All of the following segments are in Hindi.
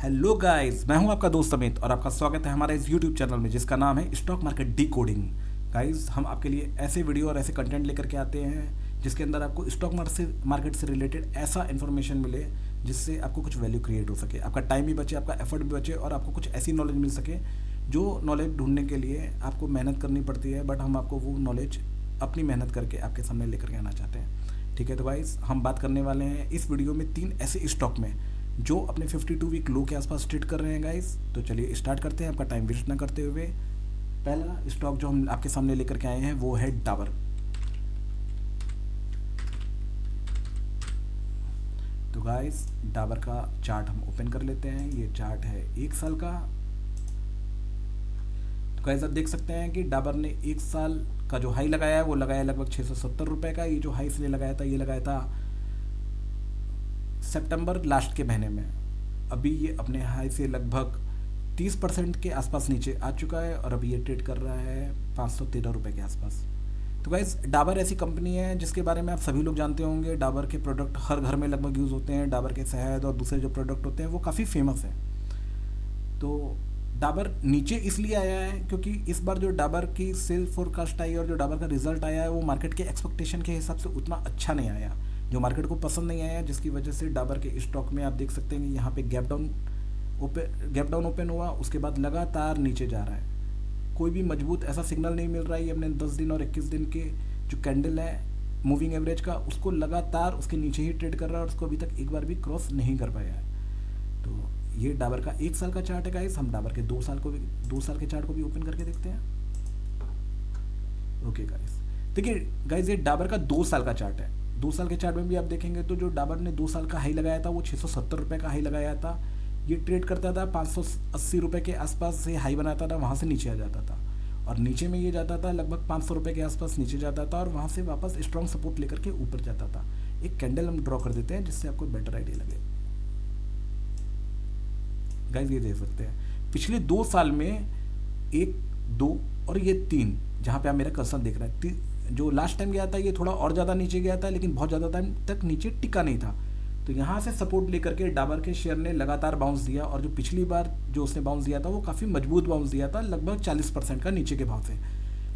हेलो गाइस, मैं हूं आपका दोस्त अमित और आपका स्वागत है हमारे इस यूट्यूब चैनल में जिसका नाम है stock market D coding. Guys, हम आपके लिए ऐसे वीडियो और ऐसे कंटेंट लेकर के आते हैं जिसके अंदर आपको स्टॉक मार्केट से रिलेटेड ऐसा इन्फॉर्मेशन मिले जिससे आपको कुछ वैल्यू क्रिएट हो सके, आपका टाइम भी बचे, आपका एफर्ट भी बचे और आपको कुछ ऐसी नॉलेज मिल सके जो नॉलेज ढूंढने के लिए आपको मेहनत करनी पड़ती है, बट हम आपको वो नॉलेज अपनी मेहनत करके आपके सामने लेकर के आना चाहते हैं। ठीक है, तो गाइस हम बात करने वाले हैं इस वीडियो में 3 ऐसे स्टॉक में जो अपने 52 वीक लो के आसपास ट्रेड कर रहे हैं गाइस। तो चलिए स्टार्ट करते हैं आपका टाइम वेस्ट ना करते हुए। पहला स्टॉक जो हम आपके सामने लेकर के आए हैं वो है डाबर। तो गाइस डाबर का चार्ट हम ओपन कर लेते हैं। ये चार्ट है 1 साल का। तो गाइस आप देख सकते हैं कि डाबर ने 1 साल का जो हाई लगाया है वो लगाया लगभग 670 रुपये का। ये जो हाई इसने लगाया था ये लगाया था सितंबर लास्ट के महीने में। अभी ये अपने हाई से लगभग 30% के आसपास नीचे आ चुका है और अभी ये ट्रेड कर रहा है 513 रुपये के आसपास। तो गाइस डाबर ऐसी कंपनी है जिसके बारे में आप सभी लोग जानते होंगे। डाबर के प्रोडक्ट हर घर में लगभग यूज़ होते हैं। डाबर के शहद और दूसरे जो प्रोडक्ट होते हैं वो काफ़ी फेमस है। तो डाबर नीचे इसलिए आया है क्योंकि इस बार जो डाबर की सेल फोरकास्ट आई और जो डाबर का रिजल्ट आया है वो मार्केट के एक्सपेक्टेशन के हिसाब से उतना अच्छा नहीं आया, जो मार्केट को पसंद नहीं आया, जिसकी वजह से डाबर के स्टॉक में आप देख सकते हैं कि यहाँ पे गैप डाउन ओपन हुआ, उसके बाद लगातार नीचे जा रहा है। कोई भी मजबूत ऐसा सिग्नल नहीं मिल रहा है। ये अपने 10 दिन और 21 दिन के जो कैंडल है मूविंग एवरेज का उसको लगातार उसके नीचे ही ट्रेड कर रहा है और उसको अभी तक एक बार भी क्रॉस नहीं कर पाया है। तो ये डाबर का 1 साल का चार्ट है गाइस। हम डाबर के 2 साल के चार्ट को भी ओपन करके देखते हैं। ओके गाइस, देखिए गाइस ये डाबर का 2 साल का चार्ट है। 2 साल के चार्ट में भी आप देखेंगे तो जो डाबर ने 2 साल का हाई लगाया था वो 670 रुपये का हाई लगाया था। ये ट्रेड करता था 580 रुपये के आसपास से हाई बनाता था, वहाँ से नीचे आ जाता था और नीचे में ये जाता था लगभग 500 रुपये के आसपास नीचे जाता था और वहाँ से वापस स्ट्रॉन्ग सपोर्ट लेकर के ऊपर जाता था। एक कैंडल हम ड्रॉ कर देते हैं जिससे आपको बेटर आइडिया लगे। गाइस ये देख सकते हैं पिछले 2 साल में 1, 2 और ये 3 जहाँ पे आप मेरा कर्सर देख रहे हैं, जो लास्ट टाइम गया था ये थोड़ा और ज़्यादा नीचे गया था लेकिन बहुत ज़्यादा टाइम तक नीचे टिका नहीं था। तो यहाँ से सपोर्ट लेकर के डाबर के शेयर ने लगातार बाउंस दिया और जो पिछली बार जो उसने बाउंस दिया था वो काफ़ी मजबूत बाउंस दिया था, लगभग 40% का नीचे के भाव से।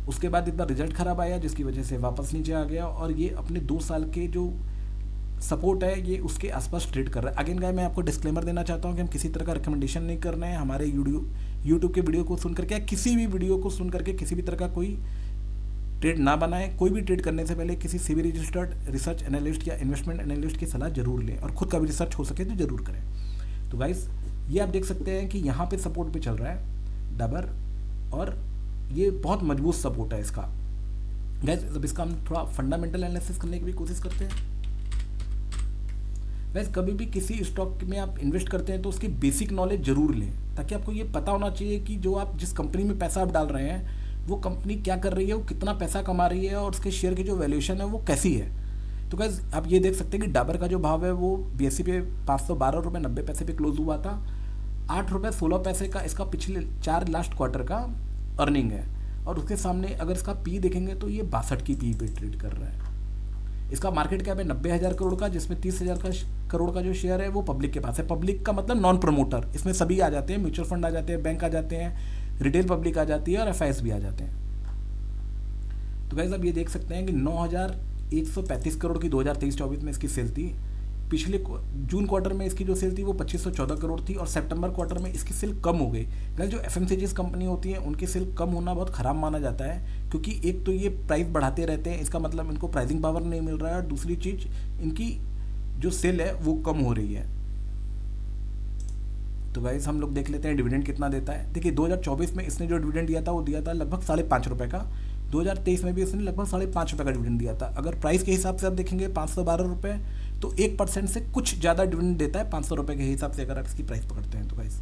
उसके बाद इतना रिजल्ट खराब आया जिसकी वजह से वापस नीचे आ गया और ये अपने 2 साल के जो सपोर्ट है ये उसके आसपास ट्रेड कर रहा है। अगेन गाइस मैं आपको डिस्क्लेमर देना चाहता हूँ कि हम किसी तरह का रिकमेंडेशन नहीं कर रहे हैं। हमारे यूट्यूब के वीडियो को सुन करके या किसी भी वीडियो को सुन करके किसी भी तरह का कोई ट्रेड ना बनाएं। कोई भी ट्रेड करने से पहले किसी सेबी रजिस्टर्ड रिसर्च एनालिस्ट या इन्वेस्टमेंट एनालिस्ट की सलाह जरूर लें और खुद का भी रिसर्च हो सके तो जरूर करें। तो गाइस ये आप देख सकते हैं कि यहाँ पे सपोर्ट पे चल रहा है डाबर और ये बहुत मजबूत सपोर्ट है इसका। गाइस अब इसका हम थोड़ा फंडामेंटल एनालिसिस करने की भी कोशिश करते हैं। गाइस कभी भी किसी स्टॉक में आप इन्वेस्ट करते हैं तो उसकी बेसिक नॉलेज जरूर लें ताकि आपको ये पता होना चाहिए कि जो आप जिस कंपनी में पैसा आप डाल रहे हैं वो कंपनी क्या कर रही है, वो कितना पैसा कमा रही है और उसके शेयर की जो वैल्यूएशन है वो कैसी है। तो गाइस आप ये देख सकते हैं कि डाबर का जो भाव है वो BSE पे 512 रुपये 90 पैसे पे क्लोज हुआ था। 8 रुपये 16 पैसे का इसका पिछले 4 लास्ट क्वार्टर का अर्निंग है और उसके सामने अगर इसका पी देखेंगे तो ये 62 की पी पे ट्रेड कर रहा है। इसका मार्केट कैप है 90,000 करोड़ का, जिसमें 30,000 करोड़ का जो शेयर है वो पब्लिक के पास है। पब्लिक का मतलब नॉन प्रमोटर, इसमें सभी आ जाते हैं, म्यूचुअल फंड आ जाते हैं, बैंक आ जाते हैं, रिटेल पब्लिक आ जाती है और FIs भी आ जाते हैं। तो गाइस अब ये देख सकते हैं कि 9,135 करोड़ की 2023-24 में इसकी सेल थी। पिछले जून क्वार्टर में इसकी जो सेल थी वो 2,514 करोड़ थी और सितंबर क्वार्टर में इसकी सेल कम हो गई। गाइस जो FMCGs कंपनी होती है उनकी सेल कम होना बहुत ख़राब माना जाता है क्योंकि एक तो ये प्राइस बढ़ाते रहते हैं, इसका मतलब इनको प्राइसिंग पावर नहीं मिल रहा है और दूसरी चीज़ इनकी जो सेल है वो कम हो रही है। तो गाइस हम लोग देख लेते हैं डिविडेंड कितना देता है। देखिए 2024 में इसने जो डिविडेंड दिया था वो दिया था लगभग 5.5 रुपये का। 2023 में भी इसने लगभग 5.5 रुपये का डिविडेंड दिया था। अगर प्राइस के हिसाब से आप देखेंगे 512 रुपये तो 1% से कुछ ज़्यादा डिविडेंड देता है 500 रुपये के हिसाब से अगर आप इसकी प्राइस पकड़ते हैं। तो गाइस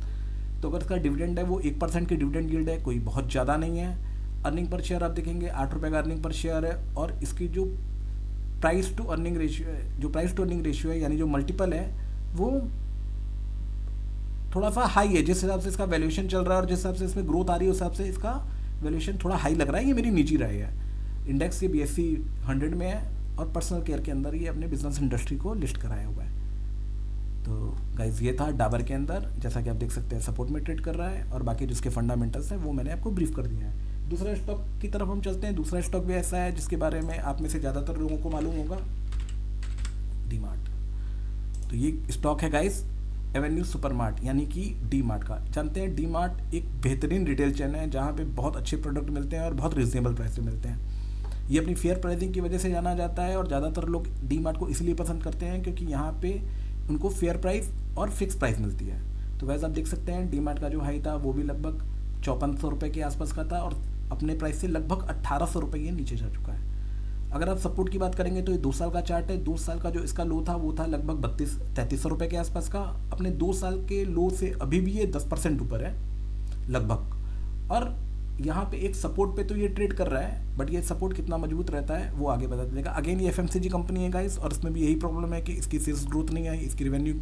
तो अगर इसका डिविडेंड है वो 1% की डिविडेंड यील्ड है, कोई बहुत ज़्यादा नहीं है। अर्निंग पर शेयर आप देखेंगे 8 रुपये का अर्निंग पर शेयर है और इसकी जो प्राइस टू अर्निंग रेशियो है यानी जो मल्टीपल है वो थोड़ा सा हाई है। जिस हिसाब से इसका वैल्यूएशन चल रहा है और जिस हिसाब से इसमें ग्रोथ आ रही है उस हिसाब से इसका वैल्यूएशन थोड़ा हाई लग रहा है। ये मेरी निजी राय है। इंडेक्स ये BSE 100 में है और पर्सनल केयर के अंदर ये अपने बिजनेस इंडस्ट्री को लिस्ट कराया हुआ है। तो गाइज ये था डाबर के अंदर, जैसा कि आप देख सकते हैं सपोर्ट में ट्रेड कर रहा है, और बाकी जिसके फंडामेंटल्स हैं वो मैंने आपको ब्रीफ कर दिया है। दूसरे स्टॉक की तरफ हम चलते हैं। दूसरा स्टॉक भी ऐसा है जिसके बारे में आप में से ज़्यादातर लोगों को मालूम होगा, डी-मार्ट। तो ये स्टॉक है गाइस एवेन्यू सुपरमार्ट यानी कि डी-मार्ट का। जानते हैं डी-मार्ट एक बेहतरीन रिटेल चेन है जहाँ पे बहुत अच्छे प्रोडक्ट मिलते हैं और बहुत रिजनेबल प्राइस पे मिलते हैं। ये अपनी फेयर प्राइसिंग की वजह से जाना जाता है, और ज़्यादातर लोग डी-मार्ट को इसलिए पसंद करते हैं क्योंकि यहाँ पे उनको फेयर प्राइस और फिक्स प्राइस मिलती है। तो वैसे आप देख सकते हैं डी-मार्ट का जो हाई था वो भी लगभग 5400 रुपये के आसपास का था, और अपने प्राइस से लगभग 1800 रुपये ये नीचे जा चुका है। अगर आप सपोर्ट की बात करेंगे तो ये 2 साल का चार्ट है। 2 साल का जो इसका लो था वो था लगभग 32-33 रुपये के आसपास का। अपने 2 साल के लो से अभी भी ये 10% ऊपर है लगभग, और यहाँ पे एक सपोर्ट पे तो ये ट्रेड कर रहा है, बट ये सपोर्ट कितना मजबूत रहता है वो आगे बता देगा। अगेन ये एफएमसीजी कंपनी है गाइस, और इसमें भी यही प्रॉब्लम है कि इसकी सेल्स ग्रोथ नहीं आई, इसकी रेवेन्यू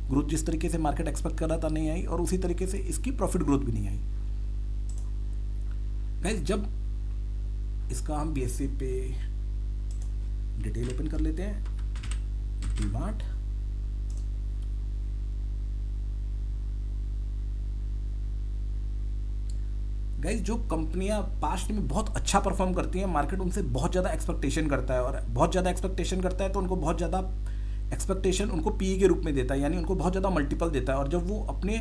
ग्रोथ जिस तरीके से मार्केट एक्सपेक्ट कर रहा था नहीं आई, और उसी तरीके से इसकी प्रॉफिट ग्रोथ भी नहीं आई। गाइस जब इसका हम बीएससी पे डिटेल ओपन कर लेते हैं, डी-मार्ट, गाइस जो कंपनियां पास्ट में बहुत अच्छा परफॉर्म करती हैं, मार्केट उनसे बहुत ज़्यादा एक्सपेक्टेशन करता है, और बहुत ज़्यादा एक्सपेक्टेशन करता है तो उनको बहुत ज़्यादा एक्सपेक्टेशन उनको पीई के रूप में देता है, यानी उनको बहुत ज़्यादा मल्टीपल देता है। और जब वो अपने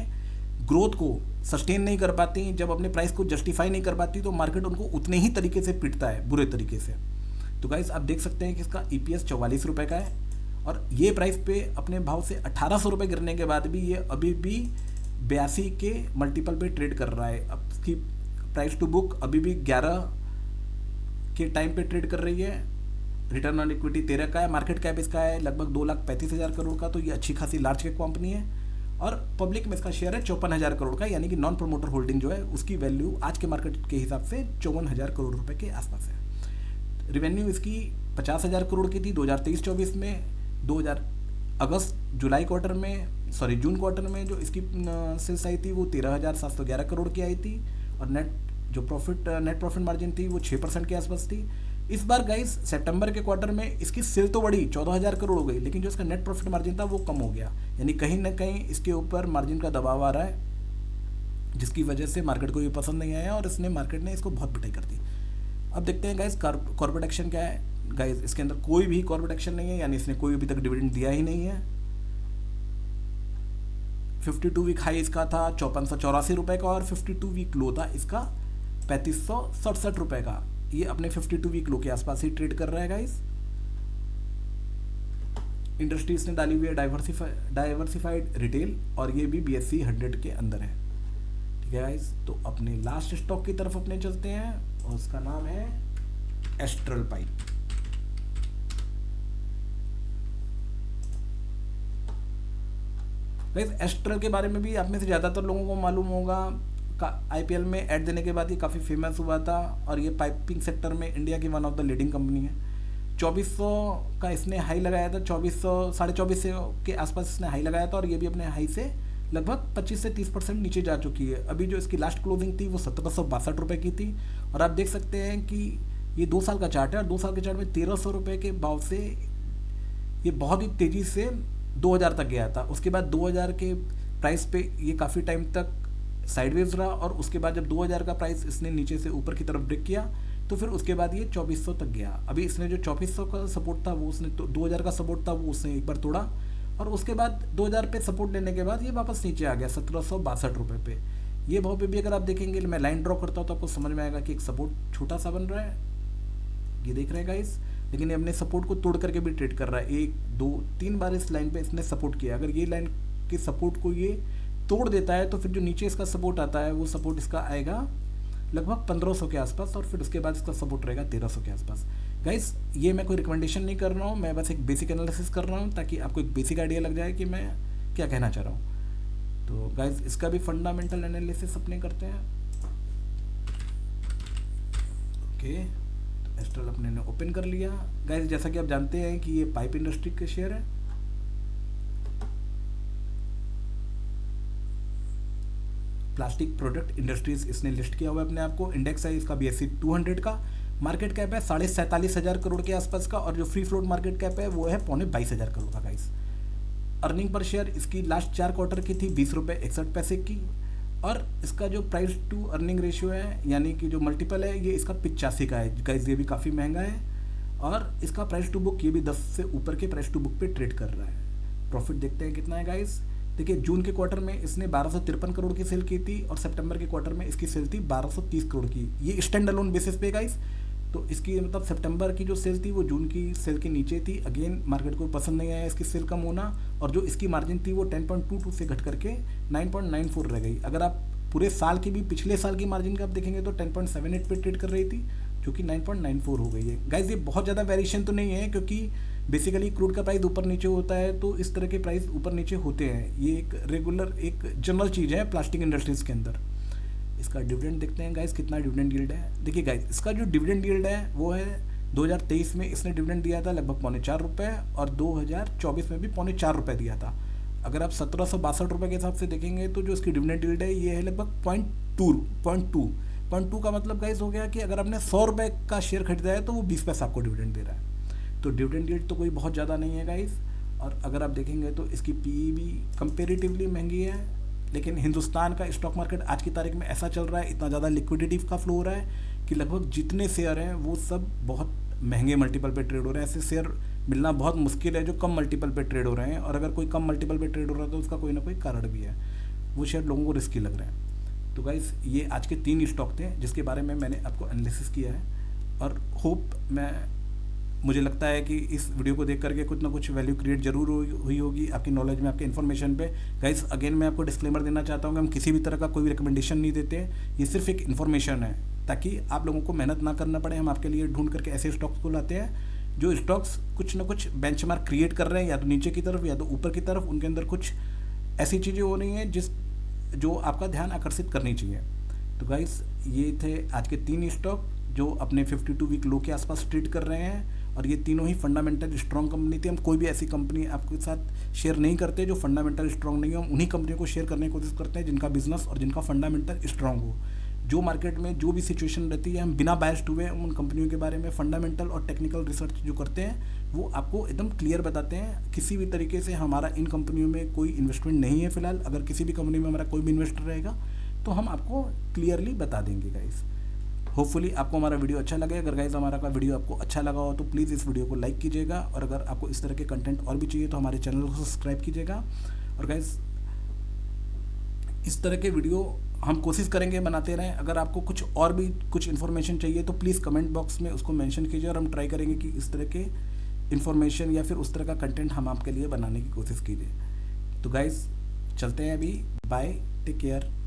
ग्रोथ को सस्टेन नहीं कर पाती, जब अपने प्राइस को जस्टिफाई नहीं कर पाती, तो मार्केट उनको उतने ही तरीके से पीटता है, बुरे तरीके से। तो गाइस आप देख सकते हैं कि इसका ईपीएस 44 रुपये का है, और ये प्राइस पे अपने भाव से 1800 रुपये गिरने के बाद भी ये अभी भी 82 के मल्टीपल पे ट्रेड कर रहा है। अब इसकी प्राइस टू बुक अभी भी 11 के टाइम पे ट्रेड कर रही है। रिटर्न ऑन इक्विटी 13 का है। मार्केट कैप इसका है लगभग 2,35,000 करोड़ का, तो ये अच्छी खासी लार्ज कैप कंपनी है। और पब्लिक में इसका शेयर है 54,000 करोड़ का, यानी कि नॉन प्रमोटर होल्डिंग जो है उसकी वैल्यू आज के मार्केट के हिसाब से 54,000 करोड़ रुपए के आसपास है। रेवेन्यू इसकी 50,000 करोड़ की थी 2023-24 में। 2000 जुलाई क्वार्टर में जून क्वार्टर में जो इसकी सेल्स आई थी वो 13,711 करोड़ की आई थी, और नेट प्रॉफिट मार्जिन थी वो 6% के आसपास थी। इस बार गाइस सितंबर के क्वार्टर में इसकी सेल तो बढ़ी 14,000 करोड़ हो गई, लेकिन जो इसका नेट प्रॉफिट मार्जिन था वो कम हो गया, यानी कहीं ना कहीं इसके ऊपर मार्जिन का दबाव आ रहा है, जिसकी वजह से मार्केट को ये पसंद नहीं आया और इसने मार्केट ने इसको बहुत पिटाई कर दी। अब देखते हैं गाइस कॉर्पोरेट एक्शन क्या है। गाइस इसके अंदर कोई भी कॉर्पोरेट एक्शन नहीं है, यानी इसने कोई अभी तक डिविडेंड दिया ही नहीं है। 52 वीक हाई इसका था 5484 रुपये का, और 52 वीक लो था इसका 3567 रुपये का। ये अपने 52 वीक लो के आसपास ही ट्रेड कर रहा है गाइस। इंडस्ट्री इसने डाली हुई है डाइवर्सिफाइड रिटेल, और ये भी BSE 100 के अंदर है। ठीक है गाइस, तो अपने लास्ट स्टॉक की तरफ अपने चलते हैं, और उसका नाम है एस्ट्रल पाइप। गाइस एस्ट्रल के बारे में भी आप में से ज़्यादातर लोगों को मालूम होगा। IPL में ऐड देने के बाद ये काफ़ी फेमस हुआ था, और ये पाइपिंग सेक्टर में इंडिया की one of the leading company है। 2400 का इसने हाई लगाया था, 2400 के आसपास इसने हाई लगाया था, और ये भी अपने हाई से लगभग 25 से 30% नीचे जा चुकी है। अभी जो इसकी लास्ट क्लोजिंग थी वो 1762 रुपये की थी, और आप देख सकते हैं कि ये 2 साल का चार्ट है, और 2 साल के चार्ट में 1300 रुपये के भाव से ये बहुत ही तेज़ी से 2000 तक गया था। उसके बाद 2000 के प्राइस पे ये काफ़ी टाइम तक साइडवेज रहा, और उसके बाद जब 2000 का प्राइस इसने नीचे से ऊपर की तरफ ब्रेक किया, तो फिर उसके बाद ये 2400 तक गया। अभी इसने जो 2400 का सपोर्ट था वो उसने 2000 का सपोर्ट था वो उसने एक बार तोड़ा, और उसके बाद 2000 पे सपोर्ट लेने के बाद ये वापस नीचे आ गया 1762 रुपये पे। ये भाव पे भी अगर आप देखेंगे, मैं लाइन ड्रॉ करता हूँ तो आपको समझ में आएगा कि एक सपोर्ट छोटा सा बन रहा है, ये देख रहे हैं गाइस, लेकिन ये अपने सपोर्ट को तोड़ करके भी ट्रेड कर रहा है। 1 2 3 बार इस लाइन पे इसने सपोर्ट किया। अगर ये लाइन के सपोर्ट को ये तोड़ देता है तो फिर जो नीचे इसका सपोर्ट आता है वो सपोर्ट इसका आएगा लगभग 1500 के आसपास, और फिर उसके बाद इसका सपोर्ट रहेगा 1300 के आसपास। गाइस ये मैं कोई रिकमेंडेशन नहीं कर रहा हूँ, मैं बस एक बेसिक एनालिसिस कर रहा हूँ ताकि आपको एक बेसिक आइडिया लग जाए कि मैं क्या कहना चाह रहा हूँ। तो गाइस इसका भी फंडामेंटल एनालिसिस अपने करते हैं। ओके, तो एस्ट्रल अपने ने ओपन कर लिया। गाइस जैसा कि आप जानते हैं कि ये पाइप इंडस्ट्री के शेयर है, प्लास्टिक प्रोडक्ट इंडस्ट्रीज इसने लिस्ट किया हुआ है अपने आप को। इंडेक्स है इसका BSE 200 का। मार्केट कैप है 47,500 करोड़ के आसपास का, और जो फ्री फ्लोट मार्केट कैप है वो है 22,500 करोड़ का गाइस। अर्निंग पर शेयर इसकी लास्ट 4 क्वार्टर की थी 20 रुपये 61 पैसे की, और इसका जो प्राइस टू अर्निंग रेशियो है यानी कि जो मल्टीपल है ये इसका 85 का है गाइस, ये भी काफ़ी महंगा है। और इसका प्राइस टू बुक ये भी 10 से ऊपर के प्राइस टू बुक पे ट्रेड कर रहा है। प्रॉफिट देखते हैं कितना है गाइस। देखिए जून के क्वार्टर में इसने 1253 करोड़ की सेल की थी और सितंबर के क्वार्टर में इसकी सेल थी 1230 करोड़ की, ये स्टैंड अलोन बेसिस पे गाइस। तो इसकी मतलब सितंबर की जो सेल थी वो जून की सेल के नीचे थी। अगेन मार्केट को पसंद नहीं आया इसकी सेल कम होना, और जो इसकी मार्जिन थी वो 10.22 से घट करके 9.94 रह गई। अगर आप पूरे साल की भी पिछले साल की मार्जिन का आप देखेंगे तो 10.78 पे ट्रेड कर रही थी, जो कि 9.94 हो गई है गाइज। ये बहुत ज़्यादा वेरिएशन तो नहीं है, क्योंकि बेसिकली क्रूड का प्राइस ऊपर नीचे होता है तो इस तरह के प्राइस ऊपर नीचे होते हैं, ये एक रेगुलर एक जनरल चीज़ है प्लास्टिक इंडस्ट्रीज़ के अंदर। इसका डिविडेंड देखते हैं गाइस, कितना डिविडेंड यील्ड है। देखिए गाइस इसका जो डिविडेंड यील्ड है वो है 2023 में इसने डिविडेंड दिया था लगभग ₹4.25 और 2024 में भी ₹4.25 दिया था। अगर आप 1762 रुपये के हिसाब से देखेंगे तो जो इसकी डिविडेंड यील्ड है ये है लगभग 0.2 का मतलब गाइस हो गया कि अगर आपने 100 रुपये का शेयर खरीदा है तो वो 20 पैसा आपको डिविडेंड दे रहा है। तो डिविडेंड यील्ड तो कोई बहुत ज़्यादा नहीं है गाइस। और अगर आप देखेंगे तो इसकी पीई भी कंपेरेटिवली महंगी है, लेकिन हिंदुस्तान का स्टॉक मार्केट आज की तारीख में ऐसा चल रहा है, इतना ज़्यादा लिक्विडिटी का फ्लो हो रहा है कि लगभग जितने शेयर हैं वो सब बहुत महंगे मल्टीपल पे ट्रेड हो रहे हैं। ऐसे शेयर मिलना बहुत मुश्किल है जो कम मल्टीपल पे ट्रेड हो रहे हैं, और अगर कोई कम मल्टीपल पे ट्रेड हो रहा है तो उसका कोई ना कोई कारण भी है, वो शेयर लोगों को रिस्की लग रहे हैं। तो गाइस ये आज के 3 स्टॉक थे जिसके बारे में मैंने आपको एनालिसिस किया है, और मुझे लगता है कि इस वीडियो को देख करके कुछ ना कुछ वैल्यू क्रिएट जरूर हुई होगी आपकी नॉलेज में, आपके इन्फॉर्मेशन पे। गाइस अगेन मैं आपको डिस्क्लेमर देना चाहता हूँ कि हम किसी भी तरह का कोई भी रिकमेंडेशन नहीं देते, ये सिर्फ एक इन्फॉर्मेशन है ताकि आप लोगों को मेहनत ना करना पड़े। हम आपके लिए ढूंढ करके ऐसे स्टॉक्स को लाते हैं जो स्टॉक्स कुछ ना कुछ बेंचमार्क क्रिएट कर रहे हैं, या तो नीचे की तरफ या तो ऊपर की तरफ। उनके अंदर कुछ ऐसी चीज़ें हो रही हैं जो आपका ध्यान आकर्षित करनी चाहिए। तो गाइस ये थे आज के 3 स्टॉक जो अपने 52 वीक लो के आसपास ट्रेड कर रहे हैं, और ये तीनों ही फंडामेंटल स्ट्रॉन्ग कंपनी थी। हम कोई भी ऐसी कंपनी आपके साथ शेयर नहीं करते जो फंडामेंटल स्ट्रॉन्ग नहीं हो। हम उन्हीं कंपनियों को शेयर करने की कोशिश करते हैं जिनका बिजनेस और जिनका फंडामेंटल स्ट्रॉन्ग हो। जो मार्केट में जो भी सिचुएशन रहती है हम बिना बायस्ड हुए उन कंपनियों के बारे में फंडामेंटल और टेक्निकल रिसर्च जो करते हैं वो आपको एकदम क्लियर बताते हैं। किसी भी तरीके से हमारा इन कंपनियों में कोई इन्वेस्टमेंट नहीं है फिलहाल। अगर किसी भी कंपनी में हमारा कोई भी इन्वेस्टर रहेगा तो हम आपको क्लियरली बता देंगे गाइस। होपफुली आपको हमारा वीडियो अच्छा लगे। अगर गाइस हमारा का वीडियो आपको अच्छा लगा हो तो प्लीज़ इस वीडियो को लाइक कीजिएगा, और अगर आपको इस तरह के कंटेंट और भी चाहिए तो हमारे चैनल को सब्सक्राइब कीजिएगा। और गाइस इस तरह के वीडियो हम कोशिश करेंगे बनाते रहें। अगर आपको कुछ और भी कुछ इन्फॉर्मेशन चाहिए तो प्लीज़ कमेंट बॉक्स में उसको मेंशन कीजिए, और हम ट्राई करेंगे कि इस तरह के इन्फॉर्मेशन या फिर उस तरह का कंटेंट हम आपके लिए बनाने की कोशिश कीजिए। तो गाइस चलते हैं अभी, बाय, टेक केयर।